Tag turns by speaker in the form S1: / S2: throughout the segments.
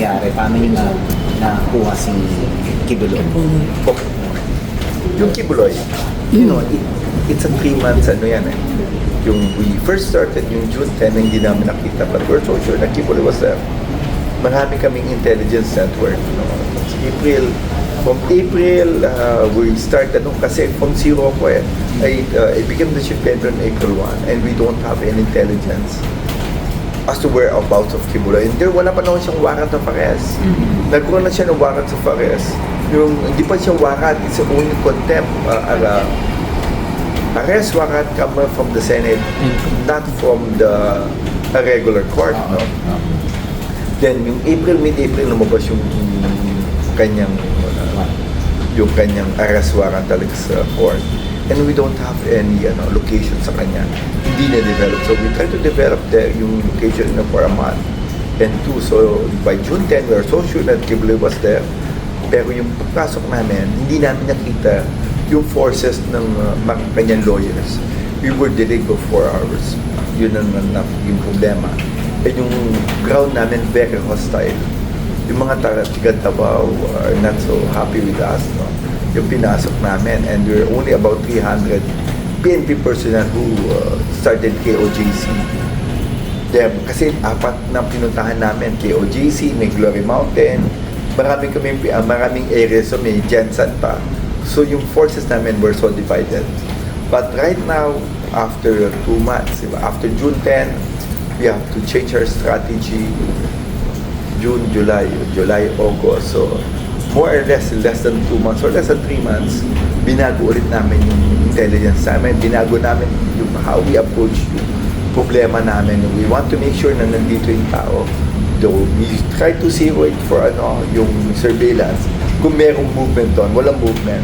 S1: nangyari? Paano nyo nakuha si Quiboloy?
S2: Okay. Yung Quiboloy, it's a 3 months yan eh. Yung we first started yung June 10 na hindi namin nakita, but we're so sure na Quiboloy was there. Marami kaming intelligence network. From April, we started, kasi from zero ako I became the chief vendor on April 1 and we don't have any intelligence as to whereabouts of Quiboloy. And there, wala pa naman siyang warrant of arrest. Nagkaroon na siya ng warrant of arrest. Yung, hindi pa siya warrant, it's only contempt. Arrest warrant come from the Senate, not from the regular court. No? Then, yung mid-April, lumabas yung kanyang arrest warrant talaga sa court. And we don't have any location sa kanya. Hindi na-develop. So we try to develop yung location for a month. And 2, so by June 10, we are so sure that Quiboloy was there. Pero yung pagpasok namin, hindi namin nakita yung forces ng kanyang lawyers. We were delayed for 4 hours. Yun ang yung problema. And yung ground namin very hostile. Yung mga taga-Davao are not so happy with us. No? Yung pinasok namin, and we're only about 300 PNP personnel who started KOJC. Kasi 4 na pinuntahan namin, KOJC, may Glory Mountain, maraming areas, so may Jensen pa. So yung forces namin were so divided. But right now, after 2 months, after June 10, we have to change our strategy. June, July, August. So more or less than 2 months or less than 3 months, binago ulit namin yung intelligence namin, binago namin yung how we approach yung problema namin. We want to make sure na nandito yung tao. Though we try to zero it for yung surveillance. Kung merong movement doon, walang movement.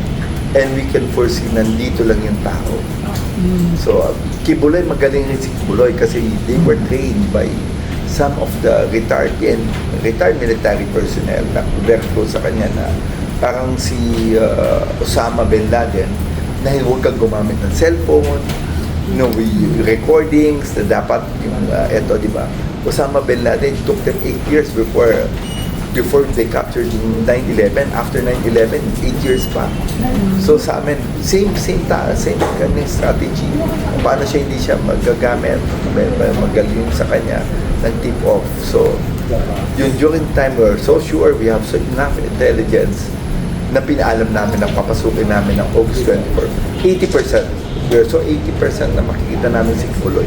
S2: And we can foresee nandito lang yung tao. So, Quiboloy, magaling rin si Quiboloy kasi they were trained by some of the retired military personnel na very close sa kanya na parang si Osama Bin Laden na huwag kang gumamit ng cellphone, recordings na dapat yung di ba? Osama Bin Laden took them 8 years before they captured yung 9/11. After 9/11, 8 years pa. So sa amin, same kanyang strategy. Paano hindi siya magagamit, magaling sa kanya ng tip off. So yun, during time we're so sure we have so enough intelligence na pinaalam namin na papasukin namin ng August 24. 80%. We're so 80% na makikita namin si Quiboloy.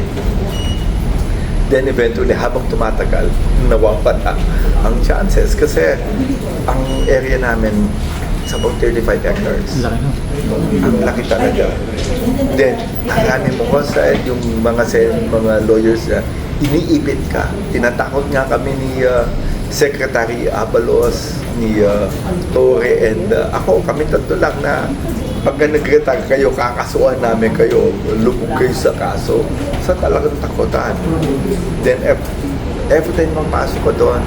S2: Then eventually, habang tumatagal, nawawala ang chances kasi ang area namin is about 35 hectares. Ang laki talaga. Then, ang aming side, yung mga lawyers na iniipit ka. Tinatakot nga kami ni Secretary Abalos, ni Torre, and kami tatlo lang na pagka nag-retag kayo, kakasuhan namin kayo, lubog kayo sa kaso. Sa talagang takutan. Then, every time mapasok ko doon,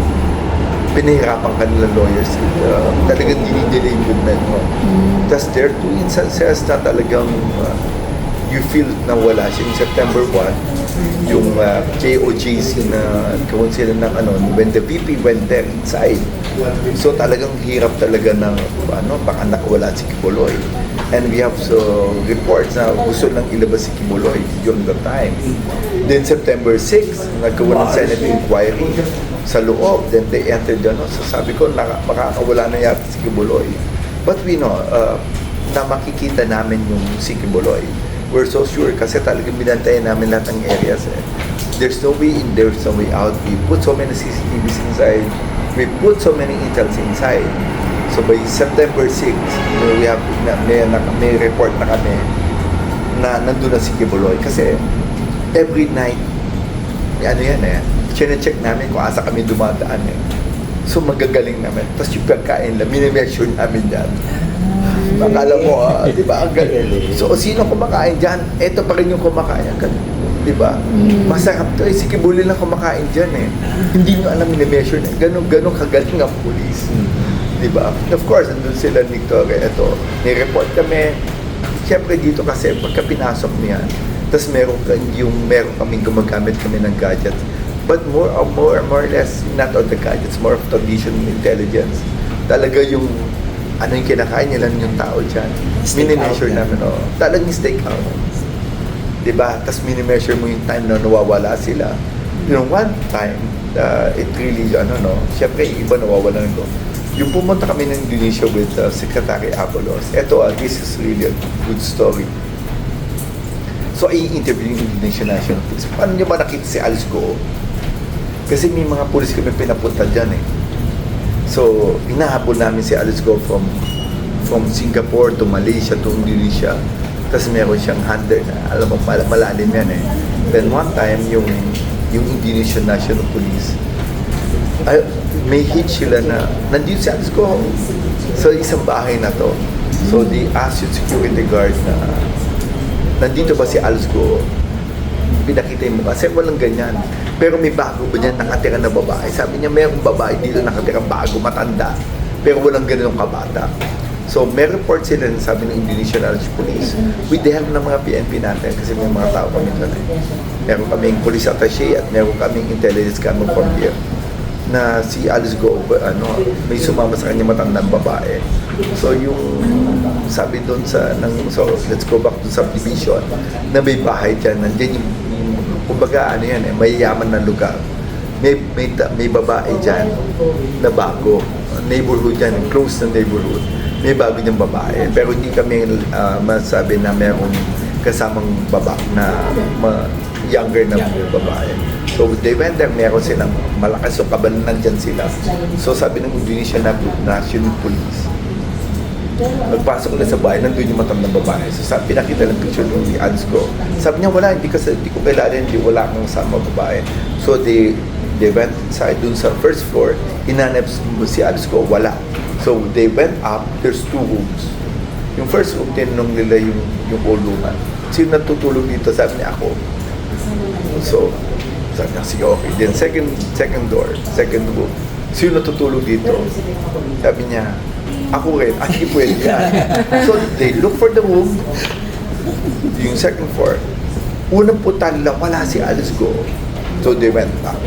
S2: pinahirapan kanilang lawyers. Talagang dinidelay yung judgment mo. Tapos, there are 2 instances na talagang you feel na wala siya. Yung September 1, yung KOJC na kung sila ng when the VP went there inside. So talagang hirap talaga ng baka nakawala si Quiboloy. And we have reports na gusto lang ilabas si Quiboloy during the time. Then September 6, nagkaroon ng Senate inquiry sa loob. Then they entered so sabi ko, makakawala na yata si Quiboloy. But we know, na makikita namin yung si Quiboloy. We're so sure kasi talagang binantayan namin lahat ng areas. There's no way in, there's no way out. We put so many CCTVs inside. We put so many intels inside. So by September 6, we have may report na kami na nandun na si Quiboloy. Kasi every night, chine-check namin kung asa kami dumadaan So magagaling namin. Tapos yung pagkain lang, mini-measure namin yan. Akala mo, di ba, ang galing. So, sino kumakain dyan? Ito pa rin yung kumakain. Di ba? Masarap to. Si Quiboloy lang kumakain dyan Hindi nyo alam mini-measure na. Ganun kagaling ang police. Di ba? Of course, andun sila ni Torre. Ito, ni-report kami. Siyempre dito kasi, pagka pinasok niya, tapos meron kaming gumagamit kami ng gadgets, But more or less, not on the gadgets, more of traditional intelligence. Talaga yung ano yung kinakain nila yung tao dyan. Minimeasure namin, talagang stake out. Diba? Tapos minimeasure mo yung time na nawawala sila. One time, it really, syempre, iba nawawala nito. Yung pumunta kami ng Indonesia with Secretary Apolos, this is really a good story. So, i-interview yung Indonesian National Police. Paano nyo ba nakita si Alice Go? Kasi may mga pulis kami pinapunta dyan eh. So, inahabol namin si Alice Go from Singapore to Malaysia to Indonesia. Tapos meron siyang handler na, alam mo, malalim yan eh. Then one time, yung Indonesian National Police, may hitch sila na, nandito si Alice Go sa isang bahay na to. So, they asked yung security guard na, nandito ba si Alice Go? Pinakita yung mukha. Kasi walang ganyan. Pero may bago ba dyan nakatira na babae? Sabi niya, mayroong babae dito nakatira bago, matanda. Pero walang ganun kabata. So, may report sila na sabi ng Indonesian Police with the help ng mga PNP natin kasi may mga tao kami doon eh. Meron kaming police attaché at meron kaming intelligence coming from here na si Alice Go, may sumama sa kanya matandang babae. So, yung sabi doon so, let's go back to subdivision na may bahay dyan. Nandiyan yung kumbaga, mayayaman na lugar. May babae dyan na bago. Neighborhood dyan, close na neighborhood. May bago niyang babae. Pero hindi kami masabi na mayroong kasamang na younger na babae. So they went there, meron silang malakas. So kaban nandyan sila. So sabi ng Indonesian National Police, nagpasok na sa bahay, nandun yung matandang babae. So sabi, pinakita ng picture ni Alice Go. Sabi niya, wala, hindi ko kailangan, wala kang kasama babae. So they went inside dun sa first floor, hinanap si Alice Go, wala. So they went up, there's 2 rooms. Yung first room, tinanong nila yung old woman. Sino natutulog dito? Sabi niya, ako. So, sabi niya, sige, okay. Then second door, second room. Sino natutulog dito? Sabi niya, ako rin, hindi pwede yan. So, they look for the room, yung second floor. Unang puntan lang, wala si Alice Go. So, they went down.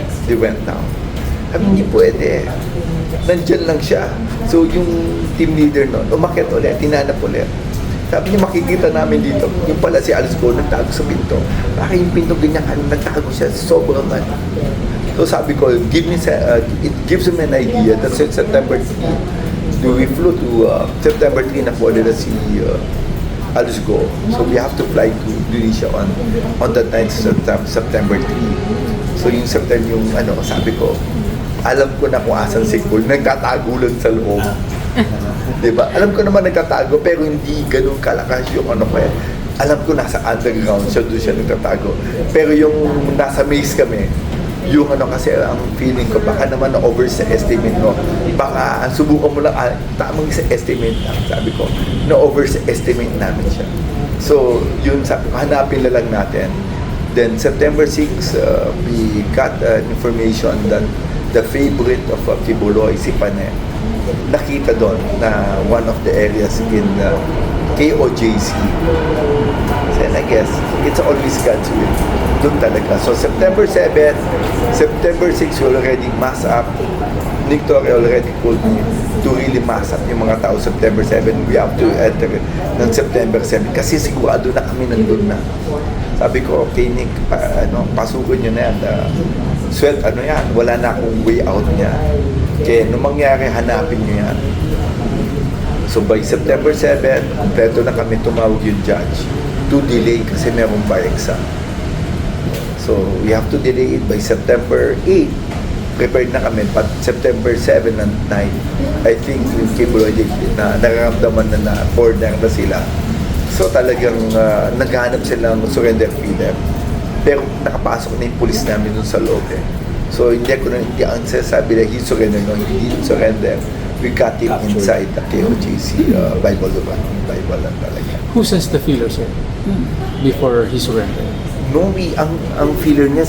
S2: Sabi, hindi pwede. Nandyan lang siya. So, yung team leader noon, umakyat ulit, tinanap ulit. Sabi niya, makikita namin dito, yung pala si Alice Go, nagtago sa pinto. Baka yung pinto ganyan, nagtago siya, sobrang man. So, sabi ko, it gives him an idea that since September 3, we flew to September 3 na po nila si Alice Go. So we have to fly to Indonesia on that 9th September 3. So yung September yung sabi ko, alam ko na kung asan si Cole, nagtatago lang sa loob. Diba? Alam ko naman nagtatago pero hindi ganun kalakas yung alam ko nasa underground siya, doon siya nagtatago. Pero yung nasa maze kami, yung kasi ang feeling ko baka naman na-overestimate mo. Baka subukan mo lang, tamang estimate lang, sabi ko, na-overestimate namin siya. So, yun sabi ko, hanapin na lang natin. Then, September 6, we got information that the favorite of Quiboloy, si Pane, nakita doon na one of the areas in KOJC. And I guess, it's always God's will. Doon talaga. So, September 7, September 6, we already mass up. Victoria already told me to really mass up yung mga tao. September 7, we have to enter ng September 7. Kasi sigurado na kami nandun na. Sabi ko, okay, Nick, pasukin nyo na yan. Yan, wala na akong way out niya. Kaya, nung mangyari, hanapin nyo yan. So, by September 7, kompleto na kami tumawag yung judge to delay kasi merong bar exam. So, we have to delay it by September 8. Prepared na kami, but September 7 and 9, I think yung Quiboloy na nararamdaman na foreigner na sila. So, talagang naghanap silang surrender freedom. Pero nakapasok na yung police namin dun sa loob eh. So, hindi ang sabi na he surrender, no, he didn't surrender. We got him inside the KOJC Bible lang talaga.
S3: Who sensed the feeler, sir? Before he surrendered?
S2: No, ang feeler niya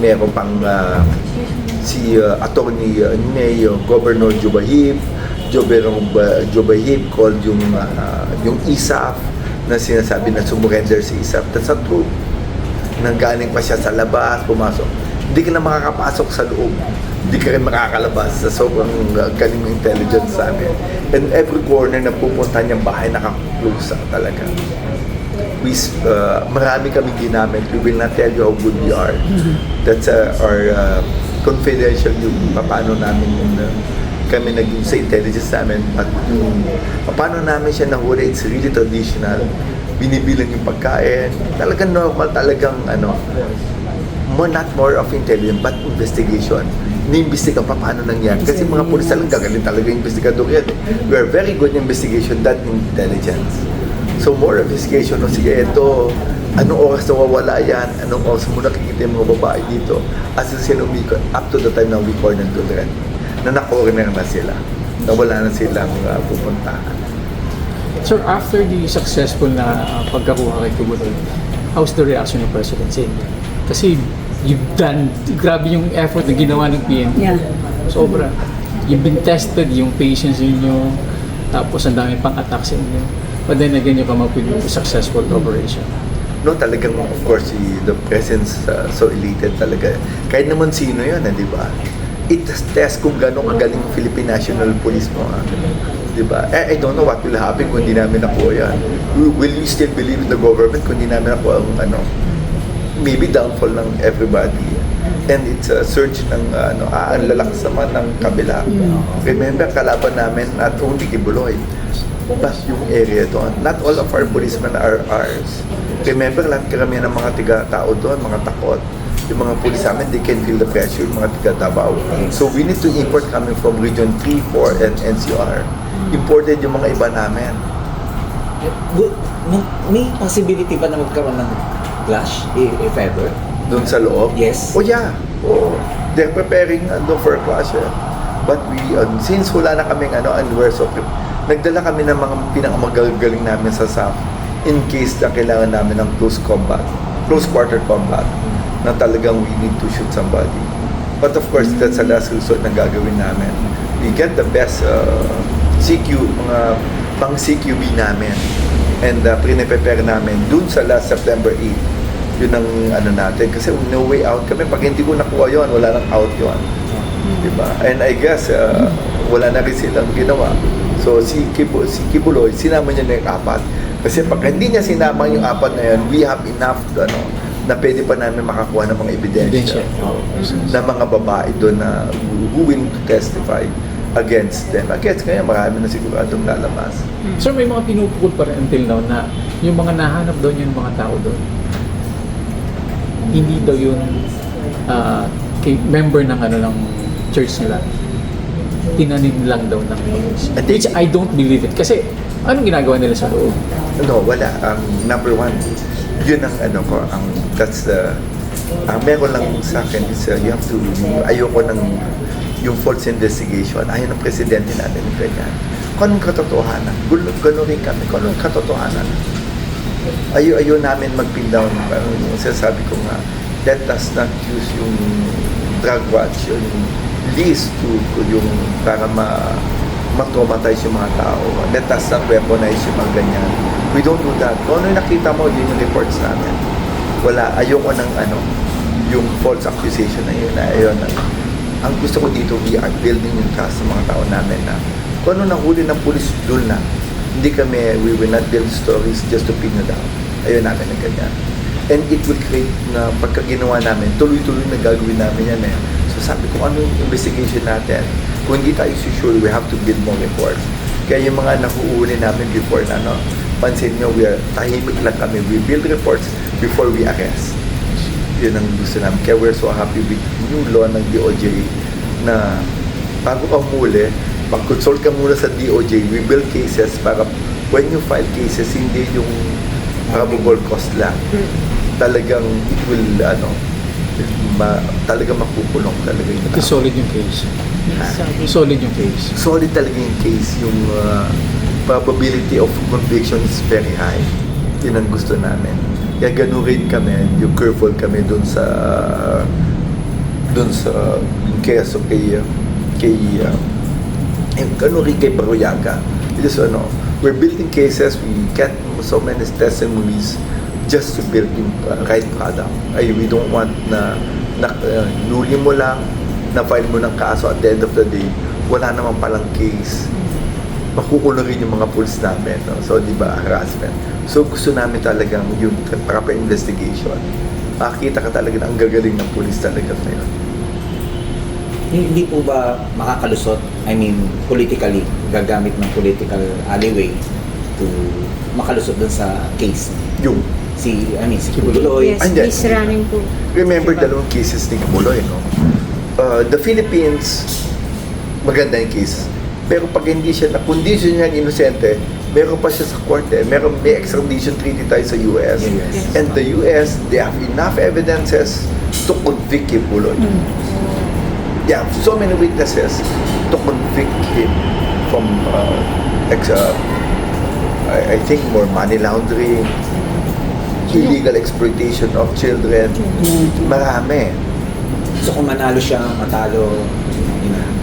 S2: meron pang si attorney Mayor Governor Jobahib called yung ISAF na sinasabi na sumurrender si ISAF. That's not true. nanggaling pa siya sa labas, pumasok. Hindi ka na makakapasok sa loob. Hindi ka rin makakalabas sa sobrang galing ng intelligence sa amin. And every corner na pupunta niyang bahay, nakaklose talaga. Marami kami ginamit. We will not tell you how good we are. That's our confidential yung paano namin kami naging sa intelligence namin at paano namin siya nahuli. It's really traditional. Binibilang yung pagkain. Talagang normal, talagang not more of intelligence but investigation. Iniimbestiga pa paano nangyari. Kasi mga pulis talagang gagaling talaga yung investigador yan. We are very good in investigation than intelligence. So more investigation, sige, ito, anong oras nawawala yan, anong oras mo nakikita yung mga babae dito, as in sila umikot, up to the time na we corner to the end, na na-corner na sila, na wala na silang pupuntahan.
S3: Sir, after the successful na pagkakuha kay Quiboloy, how's the reaction ng President sa inyo? Kasi you've done, grabe yung effort na ginawa ng PNP.
S4: Yeah.
S3: Sobra. You've been tested, yung patience niyo, tapos ang dami pang attacks ninyo. But then again, you come up with a successful operation.
S2: No, talagang, of course, the presence so elated talaga. Kahit naman sino yun, di ba? It-test kung gano'ng kagaling yung Philippine National Police mo. Di ba? I don't know what will happen kung di namin nakuha yan. Will we still believe in the government kung di namin nakuha ang maybe downfall ng everybody. And it's a search ng ang lalakas naman ng kabila. Remember, kalaban namin at only Quiboloy. But yung area doon, not all of our policemen are ours. Remember, lahat kami ng mga tiga-tao doon, mga takot. Yung mga police namin, they can feel the pressure, yung mga tiga-Davao. So we need to import coming from Region 3, 4, and NCR. Imported yung mga iba namin.
S1: May possibility ba na magkaroon ng clash, if ever?
S2: Doon sa loob?
S1: Yes.
S2: Oh yeah. Oh, they're preparing for a clash. But we, since wala na kaming and we're so nagdala kami ng mga pinakamagagaling namin sa SAF in case na kailangan namin ng close quarter combat na talagang we need to shoot somebody. But of course, that's the last resort na gagawin namin. We get the best CQ, mga pang CQB namin and prepare namin dun sa last September 8. Yun ang natin. Kasi no way out kami. Pag hindi ko nakuha yun, wala nang out yun. Diba? And I guess, wala na rin silang ginawa. So si Quiboloy, sinama niya na yung 4. Kasi pag hindi niya sinama yung 4 na yun, we have enough na pwede pa namin makakuha ng mga ebidensya na mga babae doon na who will to testify against them. Against kaya marami na siguradong lalabas.
S3: Sir, may mga pinupukul pa rin until now na yung mga nahanap doon yung mga tao doon. Hindi daw yung member ng ng church nila. Tinanim lang daw ng police. Which I don't believe it. Kasi, anong ginagawa nila sa loob?
S2: No, wala. Number one, yun ang that's meron lang sa akin is you have to, ayoko ng yung false investigation. Ayaw ng presidente natin yung ganyan. Kung anong katotohanan, gano'n rin kami. Kung anong katotohanan, ayaw namin mag-pin down. Yung sasabi ko nga, let us not use yung drug watch, yung least to yung para ma-traumatize yung mga tao. Let us not weaponize yung mga ganyan. We don't do that. Kung ano yung nakita mo, yun yung reports namin. Wala, ayoko ng yung false accusation na yun. Ayun, ang gusto ko dito, we are building yung trust ng mga tao namin na kung ano nahuli ng police, doon na. Hindi kami, we will not build stories just to pin you down. Ayun namin na ganyan. And it will create na pagka ginawa namin, tuloy-tuloy na gagawin namin yan eh. So sabi ko, ano yung investigation natin? Kung hindi tayo sure, we have to build more reports. Kaya yung mga nakuuli namin before na, pansin nyo, tahimik lang kami. We build reports before we arrest. Yun ang gusto namin. Kaya we're so happy with new law ng DOJ na bago ka muli, mag-consult ka muna sa DOJ, we build cases para when you file cases, hindi yung probable cause lang. Talagang it will, talagang makukulong talaga yung tao.
S3: Solid yung case. Solid yung case.
S2: Solid talaga yung case. Yung probability of conviction is very high. Yun ang gusto namin. Kaya ganun rin kami, yung careful kami dun sa yung keso ganun rin kay Baroyaga. Because we're building cases, we get so many testimonies just to build yung right product. We don't want na luli mo lang, na-file mo ng kaso at the end of the day, wala naman palang case. Makukulong yung mga pulis namin. No? So, di ba, harassment. So, gusto namin talagang yung proper investigation. Makikita ka talaga na ang gagaling ng pulis talaga ngayon.
S1: Hindi po ba makakalusot, I mean, politically, gagamit ng political alleyway to makalusot dun sa case?
S2: Yung,
S1: Si Quiboloy.
S4: Yes,
S2: Andyan.
S4: he's running po.
S2: remember
S4: Diba?
S2: dalawang cases ni Quiboloy, no? The Philippines, maganda yung case. Pero pag hindi siya na-condition niya inosente, meron pa siya sa korte. May extradition treaty tayo sa US.
S1: Yes.
S2: And the US, they have enough evidences to convict Quiboloy. They have so many witnesses to convict him from, I think, more money laundering, illegal exploitation of children. Marami.
S1: So kung manalo siya, matalo,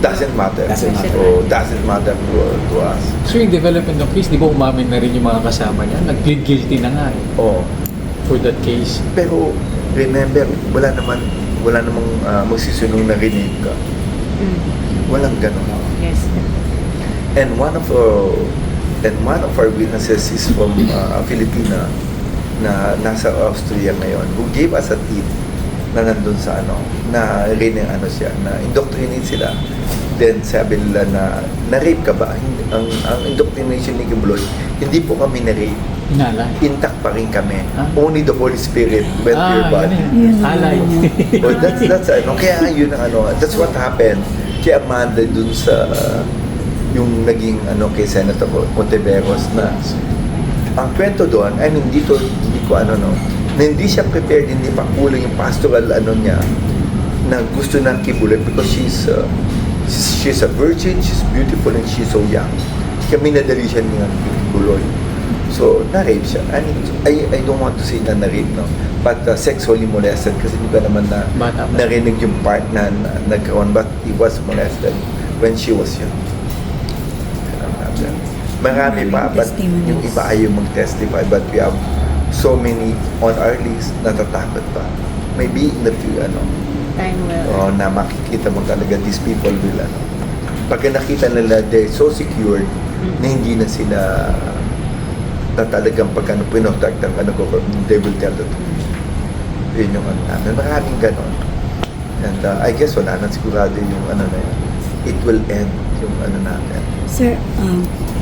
S2: Doesn't matter.
S1: Doesn't matter.
S2: Doesn't matter to us.
S3: So yung development ng case, di ba umamin na rin yung mga kasama niya? Nag-plead guilty na nga
S2: Oh.
S3: for that case.
S2: Pero remember, wala namang magsisunong na rinig ka. Walang ganon.
S4: Yes.
S2: And one of our witnesses is from Filipina na nasa Austria ngayon, who gave us a tip na nandun sa na rinig siya, na indoctrinate sila. Then sabi nila na rape ka ba? Ang indoctrination ni Quiboloy, hindi po kami na-rape.
S3: Inalay.
S2: Intact pa rin kami.
S3: Ah.
S2: Only the Holy Spirit went to your body.
S3: Yun. Alay.
S2: Oh, that's kaya yun ang that's what happened kay Amanda dun sa yung naging kay Senator Monteveros na ang kwento doon, I mean dito hindi ko na hindi siya prepared, hindi pa kulang yung pastoral niya na gusto ng Quiboloy because she's a virgin, she's beautiful and she's so young. Kaya minadali siya ng Quiboloy. So, na-rape siya. I mean, I don't want to say na na-rape, no? But sexually molested kasi di ba naman na
S3: Bata pa.
S2: narinig yung part na nagkaroon, but he was molested when she was young. Marami pa, but yung iba ayaw mag-testify, but we have so many on our list, natatakot pa. Maybe in the future,
S4: Time will.
S2: na makikita mo talaga these people will pagka nakita nila they're so secured na hindi na sila na talagang pagka pinotect ang they will tell the truth. Yun yung namin. Maraming ganon. And I guess wala na sigurado yung na yun. It will end yung natin.
S5: Sir,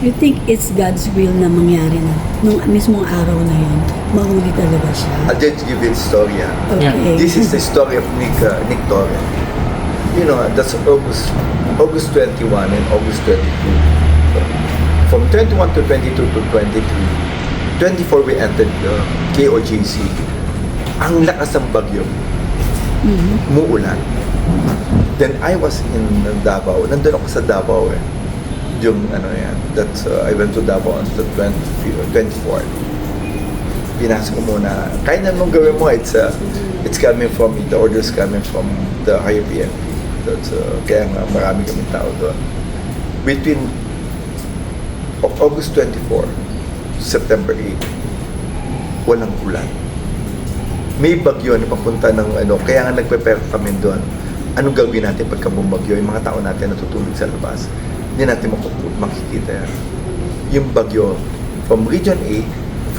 S5: you think it's God's will na mangyari na nung mismong araw na yun, mahuli talaga siya?
S2: I'll just give you a story.
S5: Okay.
S2: This is the story of Nick Torre. You know, that's August 21 and August 22. From 21 to 22 to 23, 24 we entered KOJC. Ang lakas ng bagyo. Muulan. Then I was in Davao. Nandun ako sa Davao Yung yan. That's, I went to Davao on the 24th. Pinasok ko muna. Kahit anong gawin mo, it's coming from me. The order's coming from the higher PNP. That's, kaya nga marami kaming tao doon. Between August 24, September 8, walang ulan. May bagyo na papunta ng kaya nga nagpe-prepare kami doon. Anong gagawin natin pagka bumagyo? Yung mga tao natin natutulog sa labas. Hindi natin makikita yan. Yung bagyo, from Region 8,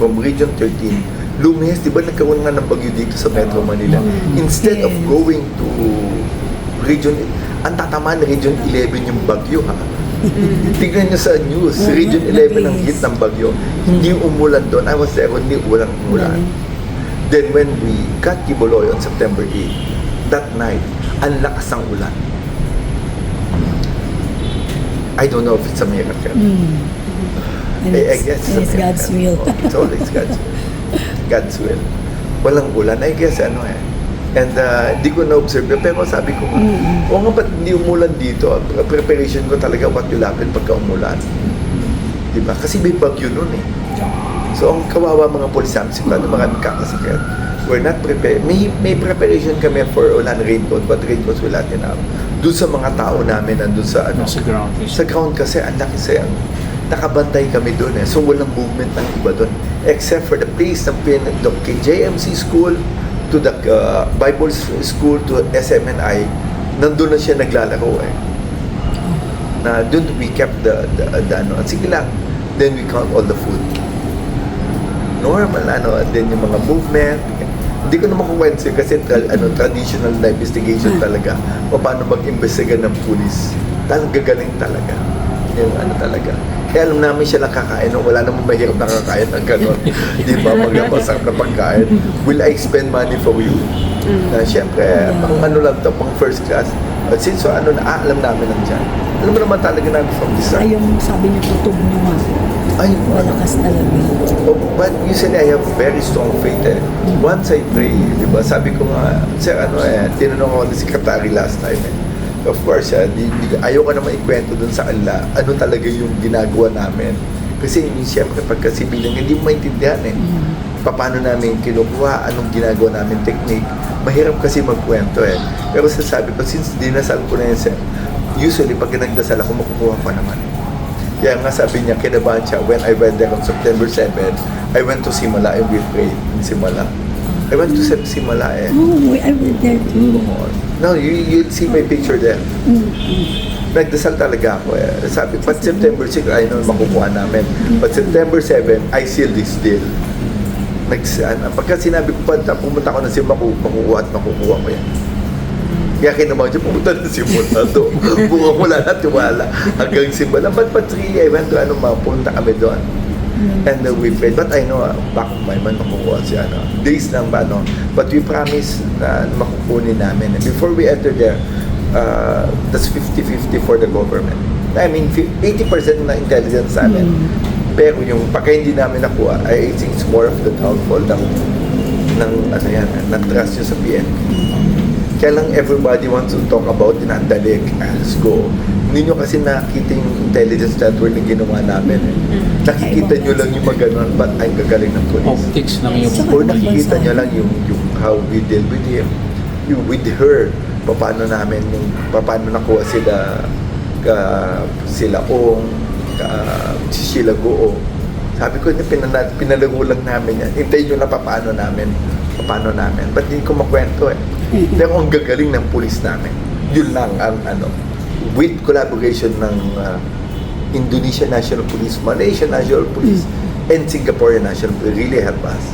S2: from Region 13, lumes, di ba nagkaroon nga ng bagyo dito sa Metro Manila? Instead of going to Region, ang tatamaan na Region 11 yung bagyo, ha? Tignan nyo sa news, Region 11 ang hit ng bagyo. Hindi umulan doon. I was there, hindi umulan. Then when we got Quiboloy on September 8, that night, ang lakas ng ulan. I don't know if it's a miracle. I guess
S5: It's God's will.
S2: It's always God's will. God's will. Walang ulan. I guess And di ko na-observe. Pero sabi ko, o nga ba't hindi umulan dito? Preparation ko talaga what will happen pagka umulan. Diba? Kasi may bagyo nun So, ang kawawa mga polis namin, sigurado mga kakasakit. We're not prepared. May preparation kami for ulan raincoat, but raincoats will not enough. Doon sa mga tao namin, nandun sa
S3: Sa ground.
S2: Sa ground kasi, ang laki nakabantay kami doon So, walang movement ng iba doon. except for the place ng the KJMC school, to the Bible school, to SMNI, nandun na siya naglalaro eh. Na doon we kept the ano, sige lang, then we count all the food. Normal, ano, and then yung mga movement, hindi ko na makukwento kasi traditional na investigation talaga, o paano mag-imbestiga ng pulis. Talagang gagaling talaga. Yung ano talaga. Kaya alam namin siya nakakain, wala namang mahirap nakakain ng gano'n. Di ba? Magpasarap na pagkain. Will I spend money for you? Siyempre, pang ano lang to, pang first class. But since alam namin nandiyan. Alam mo naman talaga namin from the start.
S5: Ay, yung sabi niyo, tutog niyo nga.
S2: Ay,
S5: Malakas talaga.
S2: But usually I have very strong faith eh. Once I pray, di ba? Sabi ko nga, sir, tinanong ako ni secretary last time eh. Of course, ayaw ko naman ikwento dun sa kanila ano talaga yung ginagawa namin. Kasi siyempre pagka sibilang hindi mo maintindihan eh. Paano namin kinukuha, anong ginagawa namin technique. Mahirap kasi magkwento eh. Pero sasabi ko, since dinasal ko na yun, sir, usually pag nagdasal ako, makukuha ko naman. Kaya nga sabi niya, kinabahan siya, when I went there on September 7, I went to Simala and we prayed in Simala. I went to Simala eh.
S5: Oh, I went there too.
S2: No, you'll see my picture there. Nagdasal talaga ako eh. Sabi, but September 6, I know makukuha namin. But September 7, I seal this deal. Pagka sinabi ko pa, pumunta ko na Simula, makukuha at makukuha ko yan. Kaya kinabahan siya, pumunta na Simula to. Buka wala na tiwala. Hanggang Simula. But really, I went to mapunta kami doon. And we prayed. But I know, back of my mind, makukuha siya. Days lang ba, But we promised na makukunin namin. And before we enter there, that's 50-50 for the government. I mean, 80% na intelligence sa amin. Pero yung pagka hindi namin nakuha, I think it's more of the downfall ng trust nyo sa PNP. Kaya lang everybody wants to talk about tinandalik, let's go. Hindi nyo kasi nakita yung intelligence network na ginawa namin. Nakikita nyo lang yung maganon, but ang gagaling ng police.
S3: Optics lang yung...
S2: Or nakikita nyo lang yung how we deal with him, with her, paano namin, paano nakuha sila Ong, si Sheila Goo. Sabi ko, pinalago lang namin yan. Hintayin nyo na paano namin. Ba't hindi ko makwento eh. Pero ang gagaling ng police namin, yun lang ang with collaboration ng Indonesia National Police, Malaysia National Police, and Singapore National Police really help us.